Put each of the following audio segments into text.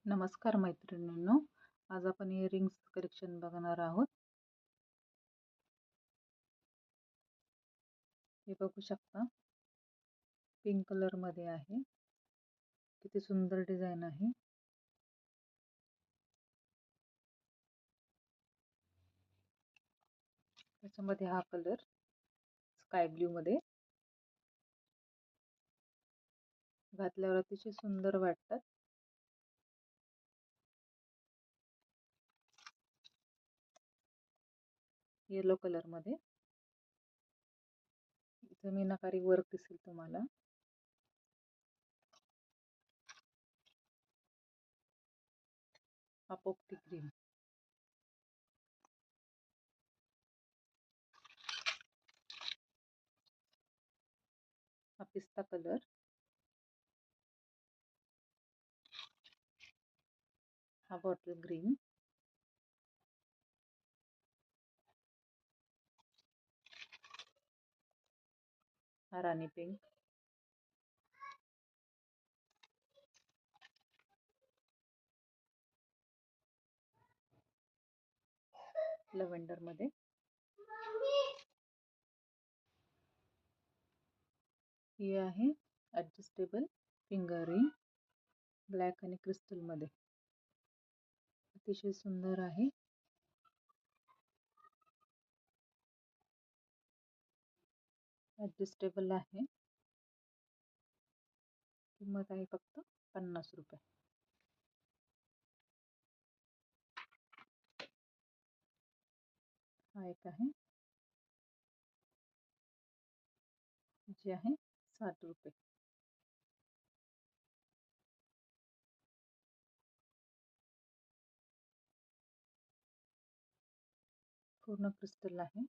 नमस्कार मैत्रिणींनो, आज आपण इयरिंग्स कलेक्शन बघणार आहोत. हे बघू शकता, पिंक कलर मध्ये आहे. किती सुंदर डिझाइन आहे. त्याच्यामध्ये हा कलर स्काय ब्ल्यू मध्ये घातल्यावर अतिशय सुंदर वाटतात. येलो कलर मध्ये इथे मीनाकारी वर्क दिसेल तुम्हाला. हा पोपटी ग्रीन, हा पिस्ता कलर, हा बॉटल ग्रीन, हा राणी पिंक, लव्हेंडर मध्ये, ही आहे ऍडजस्टेबल फिंगर रिंग ब्लॅक आणि क्रिस्टल मध्ये. अतिशय सुंदर आहे. ऍडजस्टेबल आहे. किंमत आहे फक्त 50 रुपये. हा एक आहे जी आहे 60 रुपये. पूर्ण क्रिस्टल आहे.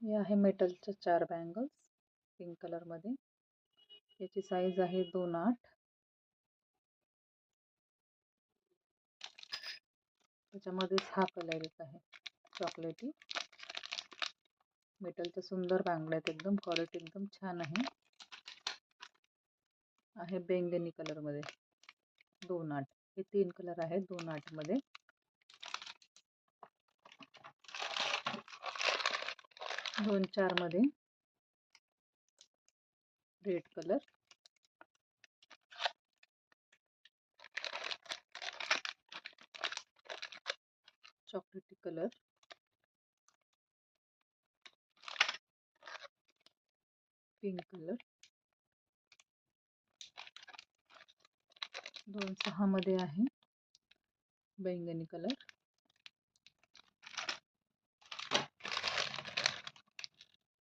हे आहे मेटलच्या 4 बँगल्स पिंक कलर मध्ये. याची साईज आहे 2.8. त्याच्यामध्येच हा कलर एक आहे चॉकलेटी. मेटलच्या सुंदर बांगड्या आहेत. एकदम क्वालिटी एकदम छान आहे बैंगनी कलर मध्ये 2.8. हे 3 कलर आहेत 2.8 मध्ये. 2.4 मध्ये रेड कलर, चॉकलेटी कलर, पिंक कलर, 2.6 मध्ये आहे बैंगनी कलर,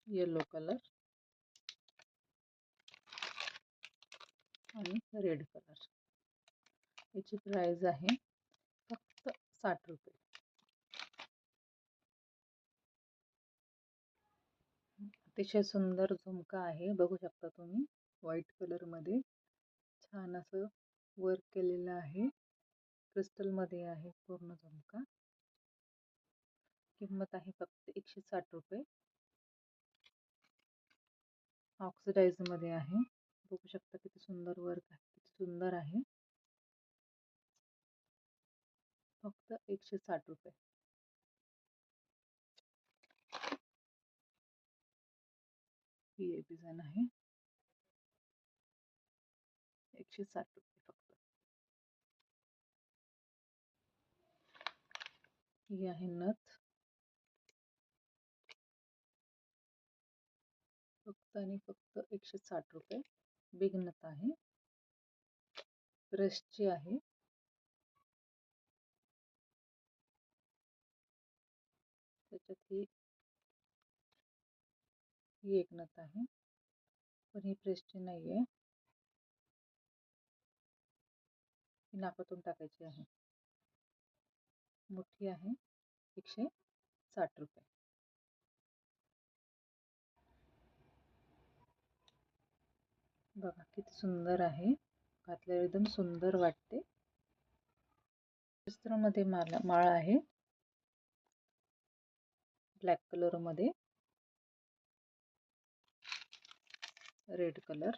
येलो कलर आणि रेड कलर. याची प्राइस आहे फक्त 60 रुपये. अतिशय सुंदर झुमका आहे. बघू शकता तुम्ही, व्हाईट कलर मध्ये छान असं वर्क केलेलं आहे. क्रिस्टल मध्ये आहे पूर्ण झुमका. किंमत आहे फक्त 160 रुपये. ऑक्सिडाइज मध्ये आहे. बघू शकता किती सुंदर वर्क आहे, किती सुंदर आहे. फक्त 160 रुपये. ही एक डिझाइन आहे 160 रुपये फक्त. ही आहे नथ, फक्त आणि फक्त 160 रुपये. बिग नथ आहे, ब्रशची आहे. त्याच्यात ही एक नथ आहे, पण ही प्रेसची नाहीये. ही नाकातून टाकायची आहे. मोठी आहे 160 रुपये. बघा किती सुंदर आहे. घातल्यावर एकदम सुंदर वाटते. मध्ये माळ आहे ब्लॅक कलर मध्ये. रेड कलर,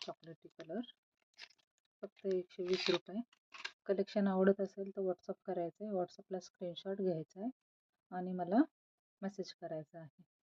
चॉकलेटी कलर, फक्त 120 रुपये. कलेक्शन आवडत असेल तर व्हॉट्सअप करायचं आहे, व्हॉट्सअपला स्क्रीनशॉट घ्यायचा आहे आणि मला मेसेज करायचा आहे.